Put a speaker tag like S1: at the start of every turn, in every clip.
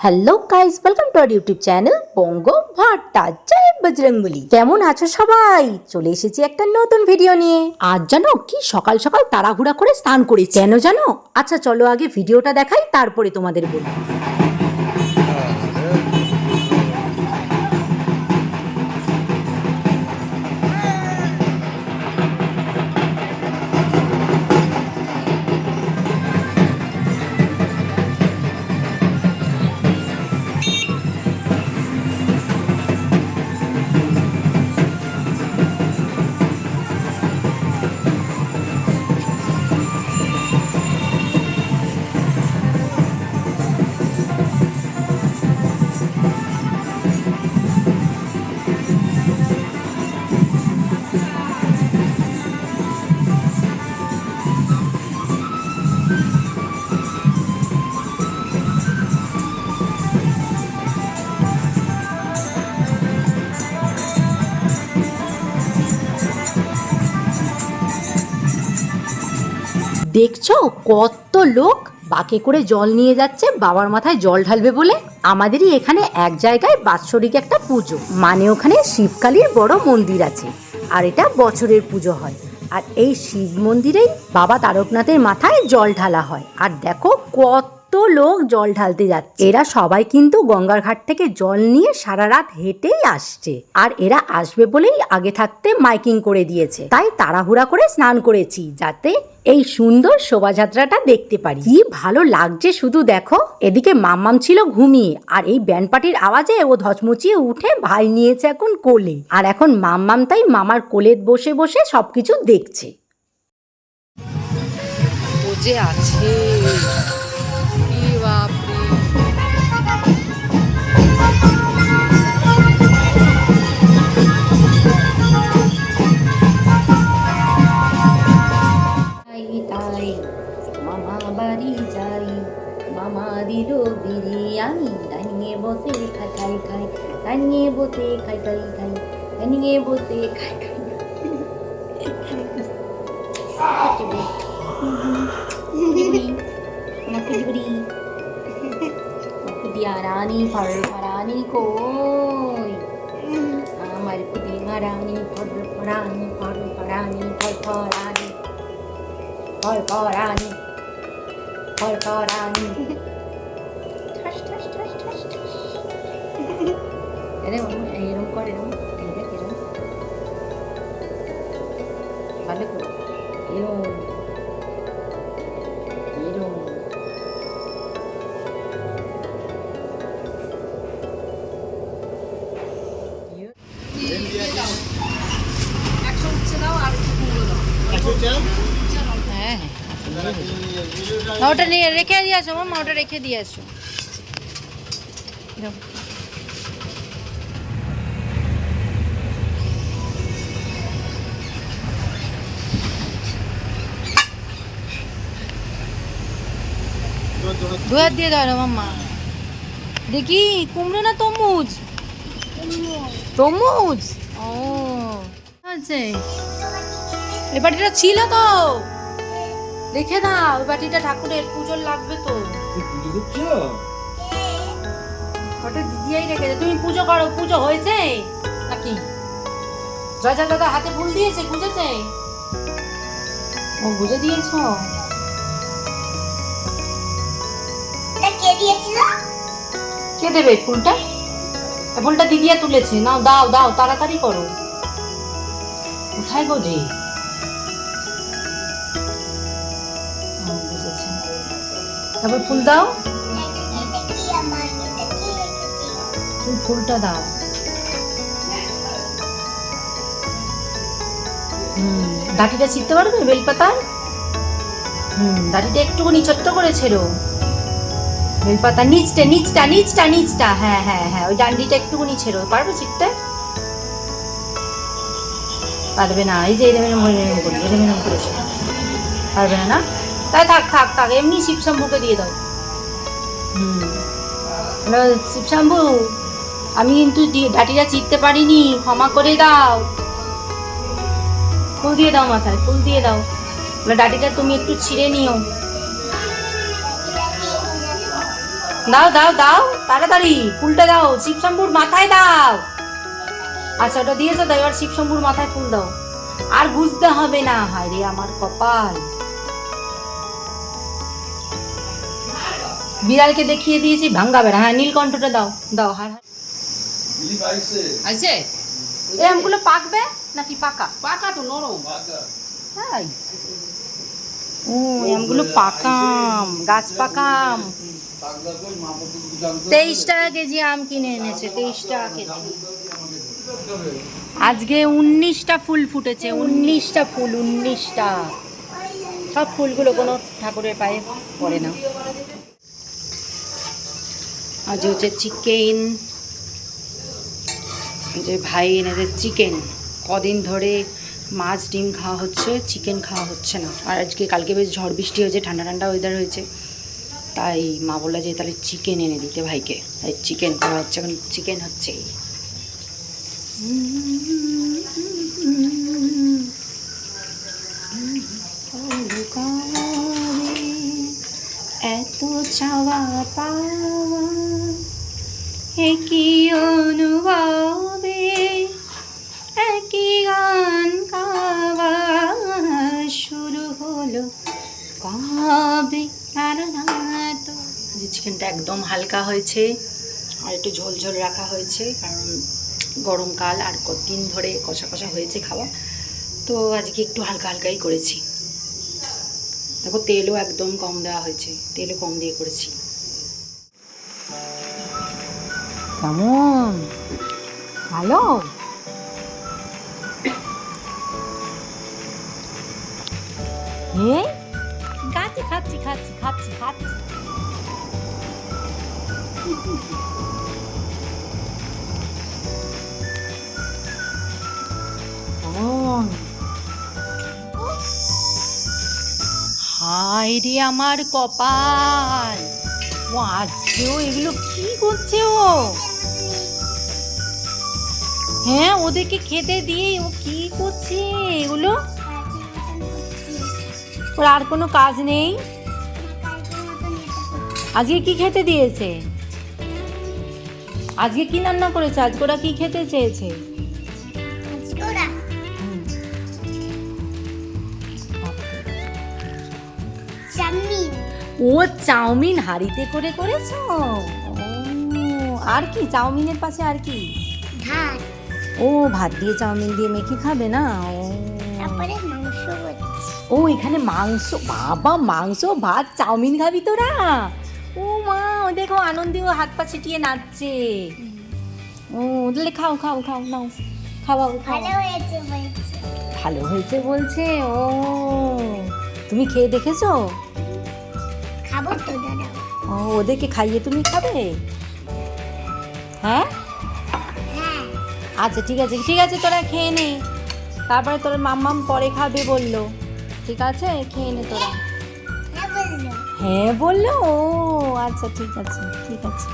S1: Hello guys, welcome to our YouTube channel Bongo Bhatta. জয় বজরংবলী। কেমন আছো সবাই? চলে এসেছি একটা নতুন ভিডিও নিয়ে। আজ জানো কি সকাল সকাল তাড়াহুড়া করে স্নান করেছি। কেন জানো? আচ্ছা চলো আগে ভিডিওটা দেখাই, তারপরে তোমাদের বলি। দেখছো কত লোক বাকে করে জল নিয়ে যাচ্ছে বাবার মাথায় জল ঢালবে বলে। আমাদেরই এখানে এক জায়গায় বাৎসরিক একটা পুজো, মানে ওখানে শিবকালীর বড় মন্দির আছে, আর এটা বছরের পুজো হয়। আর এই শিব মন্দিরেই বাবা তারকনাথের মাথায় জল ঢালা হয়। আর দেখো কত লোক জল ঢালতে যাচ্ছে। এরা সবাই কিন্তু গঙ্গার ঘাট থেকে জল নিয়ে সারা রাত হেঁটেই আসছে। আর এরা আসবে বলেই আগে থাকতে মাইকিং করে দিয়েছে, তাই তাড়াহুড়া করে স্নান করেছি যাতে এই সুন্দর শোভাযাত্রাটা দেখতে পারি। কি ভালো লাগছে শুধু দেখো। এদিকে মাম্মাম ছিল ঘুমিয়ে, আর এই ব্যান্ড পার্টির আওয়াজে ও ধচমচিয়ে উঠে ভাই নিয়েছে এখন কোলে। আর এখন মাম্মাম তাই মামার কোলে বসে বসে সবকিছু দেখছে।
S2: ও যে আছে, কি বাপরে।
S1: তাই মামা বাড়ি যাই, মামা দিল বিরিয়ানি, ডাইনে বসে খাই খাই খাই, ডাইনে বসে খাই খাই খাই, ডাইনে বসে খাই খাই। রানী ফর ফরানি কই, আমার কুদিয়া রানী ফর ফরানি ফর ফরানি ফর ফরানি ফর ফরানি ফর ফরানি। ঠাস ঠাস ঠাস ঠাস ঠাস। এরকম এরকম করে, এরকম এই দেখ, এরকম ভালো করে এরকম এরকম।
S2: হ্যাঁ হ্যাঁ, ওটা নিয়ে রেখে দিয়ে আসো মামা, ওটা রেখে দিয়ে আসো। দু হাত দিয়ে ধরো মাম্মা। দেখি কুমড়ো না তরমুজ? তরমুজ। ও আছে, এই বাটিটা ছিল তো, রেখে দাও। ওই বাটিটা ঠাকুরের পুজোর লাগবে তো। ওটা দিদিয়াই রেখে দে। তুমি পুজো করো। পুজো হয়েছে নাকি? জয় দাদা হাতে ফুল দিয়েছে, বুঝেছে? ও বুঝে দিয়েছো? কে দেবে ফুলটা? ফুলটা দিদিয়া তুলেছে। নাও দাও দাও, তাড়াতাড়ি করো। কোথায় গো যে? বুঝেছে। তারপর ফুল দাও, তুমি ফুলটা দাও। ডাটিটা ছিঁড়তে পারবে বেলপাতার? ডাটিটা একটুখানি ছোট্ট করে ছেড়ো। বেলপাতা নিচটা নিচটা নিচটা নিচটা, হ্যাঁ হ্যাঁ হ্যাঁ, ওই ডান্ডিটা একটুখানি ছেড়ো। পারবে ছিঁড়তে? পারবে না। এই যে এরম করেছে, পারবে না না? তাই থাক থাক থাক, এমনি শিবশম্ভুকে দিয়ে দাও। হ্যালো শিবশম্ভু, আমি কিন্তু ডাটিটা চিনতে পারিনি, ক্ষমা করে দাও। ফুল দিয়ে দাও, মাথায় ফুল দিয়ে দাও। ডাটিটা তুমি একটু ছিঁড়ে নিও। দাও দাও দাও, তাড়াতাড়ি ফুলটা দাও, শিব শম্ভুর মাথায় দাও। আচ্ছা ওটা দিয়েছো, তাই এবার শিব শম্ভুর মাথায় ফুল দাও। আর বুঝতে হবে না। হায় রে আমার কপাল। বিড়ালকে দেখিয়ে দিয়েছি ভাঙ্গা বেড়া। হ্যাঁ নীলকণ্ঠটা দাও দাও। হার
S3: আছে
S2: এই আমগুলো পাকবে নাকি পাকা?
S3: পাকা তো নরম।
S2: তাই ও এই আমগুলো পাকাম, গাছ পাকাম। 23 টাকা কেজি আম কিনে এনেছে, 23 টাকা কেজি। আজকে 19টা ফুল ফুটেছে, 19টা ফুল, 19টা। সব ফুলগুলো কোনো ঠাকুরের পায়ে পড়ে না। আজ হচ্ছে চিকেন, যে ভাই এনেছে চিকেন। কদিন ধরে মাছ ডিম খাওয়া হচ্ছে, চিকেন খাওয়া হচ্ছে না। আর আজকে কালকে বেশ ঝড় বৃষ্টি হয়েছে, ঠান্ডা ঠান্ডা ওয়েদার হয়েছে, তাই মা বললো যে তাহলে চিকেন এনে দিতে ভাইকে। তাই চিকেন খাওয়া হচ্ছে, এখন চিকেন হচ্ছে। এত চাওয়া পাওয়া একই অনুভবে, একই গান গাওয়া শুরু হলো কবে। যে চিকেনটা একদম হালকা হয়েছে আর একটু ঝোল ঝোল রাখা হয়েছে, কারণ গরমকাল আর কতদিন ধরে কষা কষা হয়েছে খাওয়া, তো আজকে একটু হালকা হালকাই করেছি। দেখো তেলও একদম কম দেওয়া হয়েছে, তেলও কম দিয়ে করেছি। কেমন ভালো? খাচ্ছি খাচ্ছি খাচ্ছি খাচ্ছি খাচ্ছি। হায় রে আমার কপাল, ও আজকেও এগুলো কি করছে ও? হ্যাঁ ওদেরকে খেতে দিয়ে ও কি করছে এগুলো? ওর আর কোনো কাজ নেই? আজকে কি খেতে দিয়েছে? আজকে কি রান্না করেছে? আজকে ওরা কি খেতে চেয়েছে? ও চাউমিন হাঁড়িতে করে করেছো? আর কি চাউমিনের পাশে আর কি?
S4: ভাত।
S2: ও ভাত দিয়ে চাউমিন দিয়ে মেখে খাবে না?
S4: তারপরে মাংস হচ্ছে।
S2: ও এখানে মাংস, বাবা মাংস ভাত চাউমিন খাবি তোরা? ও মা ও দেখো আনন্দে ও হাত পা ছিটিয়ে নাচছে। ও তাহলে খাও খাও খাও নাও খাওয়াও খাও।
S4: ভালো হয়েছে বলছে।
S2: ভালো হয়েছে বলছে? ও তুমি খেয়ে দেখেছো?
S4: খাবো তো দাদা।
S2: ও ওদেরকে খাইয়ে তুমি খাবে? হ্যাঁ
S4: হ্যাঁ
S2: আচ্ছা ঠিক আছে ঠিক আছে, তোরা খেয়ে নে, তারপরে তোর মাম্মাম পরে খাবে বললো। ঠিক আছে খেয়ে নে তোরা।
S4: হ্যাঁ বললো।
S2: হ্যাঁ বললো? ও আচ্ছা ঠিক আছে ঠিক আছে।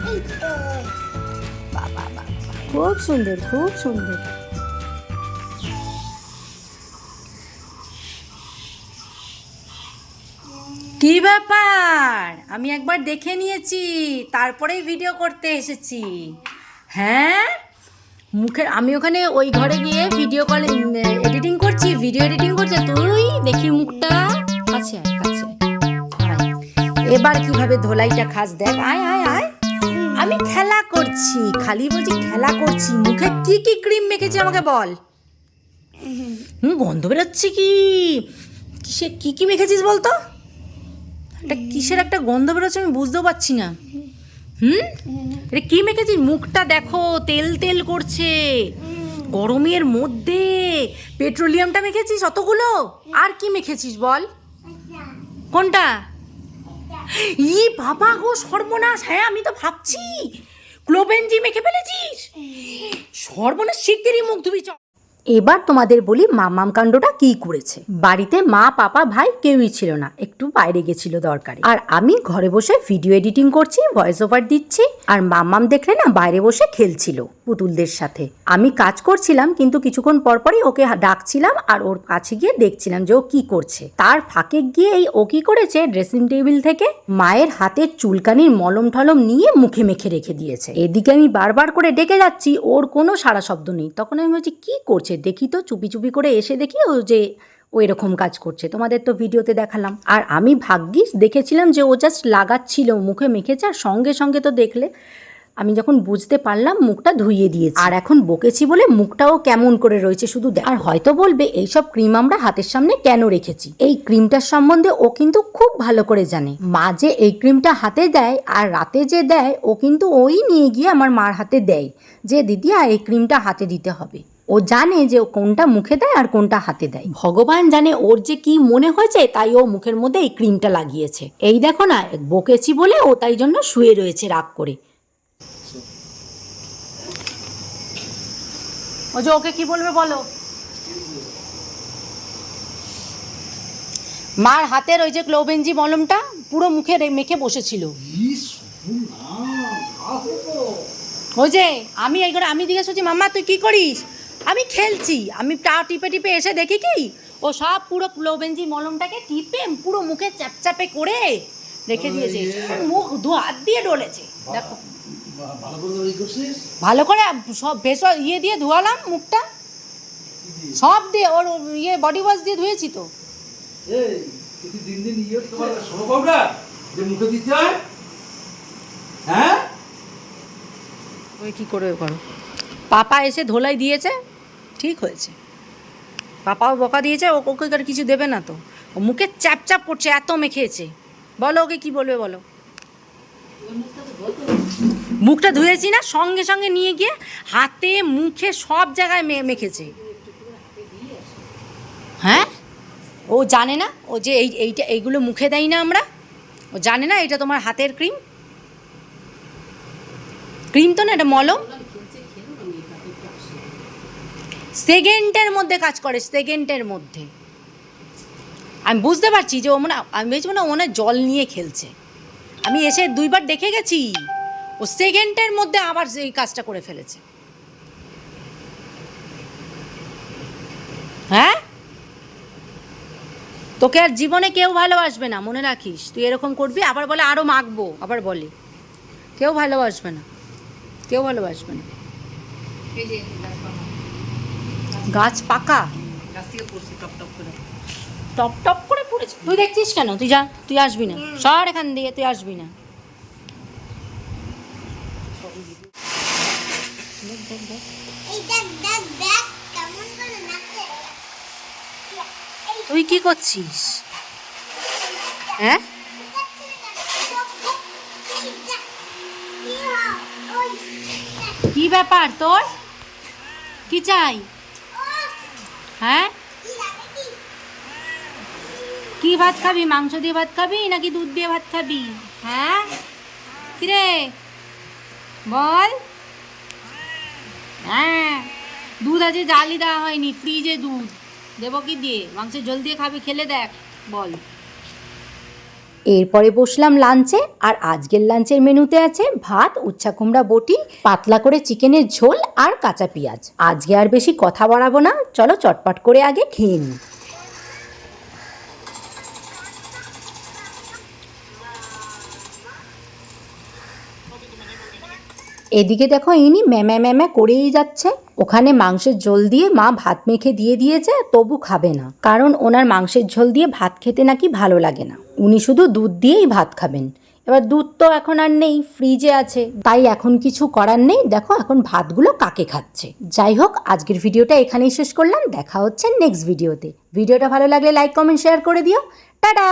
S4: এই তো
S2: বাবা বাবা খুব সুন্দর খুব সুন্দর। কি ব্যাপার? আমি একবার দেখে নিয়েছি, তারপরেই ভিডিও করতে এসেছি। হ্যাঁ মুখে আমি ওখানে ওই ঘরে গিয়ে ভিডিও কল এডিটিং করছি, ভিডিও এডিটিং করছে, তুই দেখি মুখটা কাছে আয় কাছে আয়। এবার কিভাবে ধোলাইটা খাস দেখ, আয় আয় আয়। আমি খেলা করছি, খালি বলছি খেলা করছি। মুখে কি কি ক্রিম মেখেছি আমাকে বল। গন্ধ বেরোচ্ছে কি? কিসে কি কি মেখেছিস বলতো? একটা কিসের একটা গন্ধ বেরোচ্ছে, আমি বুঝতেও পারছি না। এটা কি মেখেছিস? মুখটা দেখো তেল তেল করছে, গরমের মধ্যে পেট্রোলিয়ামটা মেখেছিস অতগুলো। আর কি মেখেছিস বল? কোনটা? ই বাবা গো সর্বনাশ, হ্যাঁ আমি তো ভাবছি ক্লোবেনজি মেখে ফেলেছিস। সর্বনাশ, শিগগিরই মুখ ধুবি চ।
S1: এবার তোমাদের বলি মামাম কাণ্ডটা কি করেছে। বাড়িতে মা পাপা ভাই কেউই ছিল না, একটু বাইরে গেছিল দরকারে, আর আমি ঘরে বসে ভিডিও এডিটিং করছি, ভয়েস ওভার দিচ্ছি, আর মামাম দেখলে না বাইরে বসে খেলছিল পুতুলদের সাথে। আমি কাজ করছিলাম, কিন্তু কিছুক্ষণ পরপরই ওকে ডাকছিলাম আর ওর কাছে গিয়ে দেখছিলাম যে ও কি করছে। তার ফাঁকে গিয়েই ও কি করেছে, ড্রেসিং টেবিল থেকে মায়ের হাতের চুলকানির মলম টলম নিয়ে মুখে মেখে রেখে দিয়েছে। এদিকে আমি বারবার করে ডেকে যাচ্ছি, ওর কোনো সাড়া শব্দ নেই। তখন আমি বলছি কি করছে দেখি তো, চুপি চুপি করে এসে দেখি ও এরকম কাজ করছে। তোমাদের তো ভিডিওতে দেখালাম। আর আমি ভাগ্যিস দেখেছিলাম যে ও জাস্ট লাগাচ্ছিল, মুখে মেখেছে, আর সঙ্গে সঙ্গে তো দেখলে আমি যখন বুঝতে পারলাম মুখটা ধুইয়ে দিয়েছি। আর এখন বকেছি বলে মুখটাও কেমন করে রয়েছে শুধু আর হয়তো বলবে এইসব ক্রিম আমরা হাতের সামনে কেন রেখেছি। এই ক্রিমটার সম্বন্ধে ও কিন্তু খুব ভালো করে জানে। মা যে এই ক্রিমটা হাতে দেয় আর রাতে যে দেয়, ও কিন্তু ওই নিয়ে গিয়ে আমার মার হাতে দেয় যে দিদি এই ক্রিমটা হাতে দিতে হবে। ও জানে যে ও কোনটা মুখে দেয় আর কোনটা হাতে দেয়। ভগবান জানে ওর যে কি মনে হয়েছে, তাই ও মুখের মধ্যে এই ক্রিমটা লাগিয়েছে। এই দেখো না, বকেছি বলে ও তাই জন্য শুয়ে রয়েছে রাগ করে। ও যে ওকে কি বলবে বলো। মার হাতের ওই যে ক্লোবেঞ্জি মলমটা পুরো মুখে মেখে বসেছিল। ওই যে আমি আমি জিজ্ঞেস করছি মাম্মা তুই কি করিস, আমি খেলছি। আমি টা টিপে টিপে এসে দেখি কি ও সব পুরো ক্লোবেঞ্জি মলমটাকে টিপে পুরো মুখে চ্যাপচ্যাপে করে রেখে দিয়েছে। মুখ হাত দিয়ে ডলেছে। দেখো ভালো করে সব ভেষজ দিয়ে ধোয়ালাম মুখটা, সব দিয়ে ওর বডি ওয়াশ দিয়ে ধুয়েছি তো। ওই কি করে করো। পাপা এসে ধোলাই দিয়েছে, ঠিক হয়েছে। পাপাও বকা দিয়েছে, ওকে আর কিছু দেবে না তো। ও মুখে চ্যাপ চ্যাপ করছে, এত মেখেছে। বলো ওকে কি বলবে বলো। মুখটা ধুয়েছি না, সঙ্গে সঙ্গে নিয়ে গিয়ে হাতে মুখে সব জায়গায় মেখেছে। হ্যাঁ ও জানে না, ও যে এইগুলো মুখে দেয় না আমরা, ও জানে না এটা তোমার হাতের ক্রিম। ক্রিম তো না, এটা মলম। সেকেন্ডের মধ্যে কাজ করে, সেকেন্ডের মধ্যে। আমি বুঝতে পারছি যে ও মনে, আমি ভেবেছি না মনে জল নিয়ে খেলছে। আমি এসে দুইবার দেখে গেছি, ও সেকেন্ডের মধ্যে আবার এই কাজটা করে ফেলেছে। হ্যাঁ তোকে আর জীবনে কেউ ভালোবাসবে না, মনে রাখিস। তুই এরকম করবি, আবার বলে আরও মাখবো, আবার বলে কেউ ভালোবাসবে না, কেউ ভালোবাসবে না। গাছ পাকা, টপ টপ করে পড়েছে। তুই দেখছিস কেন? তুই যা, তুই আসবি না, সর এখান দিয়ে, তুই আসবি না। তুই কি করছিস? হ্যাঁ কি ব্যাপার তোর? কি চাই? হ্যাঁ কি ভাত খাবি? মাংস দিয়ে ভাত খাবি নাকি দুধ দিয়ে ভাত খাবি? হ্যাঁ কিরে বল। হ্যাঁ দুধ আছে, জালি দেওয়া হয়নি, ফ্রিজে দুধ দেবো কি দিয়ে? মাংসের ঝোল দিয়ে খাবি, খেলে দেখ, বল। এরপরে বসলাম লাঞ্চে, আর আজকের লাঞ্চের মেনুতে আছে ভাত, উচ্ছা কুমড়া বটি, পাতলা করে চিকেনের ঝোল আর কাঁচা পেঁয়াজ। আজকে আর বেশি কথা বাড়াবো না, চলো চটপট করে আগে খেয়ে নিই। এদিকে দেখো ইনি ম্যামা ম্যামা করেই যাচ্ছে। ওখানে মাংসের ঝোল দিয়ে মা ভাত মেখে দিয়ে দিয়েছে, তবু খাবে না, কারণ ওনার মাংসের ঝোল দিয়ে ভাত খেতে নাকি ভালো লাগে না। উনি শুধু দুধ দিয়েই ভাত খাবেন। এবার দুধ তো এখন আর নেই, ফ্রিজে আছে, তাই এখন কিছু করার নেই। দেখো এখন ভাতগুলো কাকে খাচ্ছে। যাই হোক, আজকের ভিডিওটা এখানেই শেষ করলাম। দেখা হচ্ছে নেক্সট ভিডিওতে। ভিডিওটা ভালো লাগলে লাইক কমেন্ট শেয়ার করে দিও। টাটা।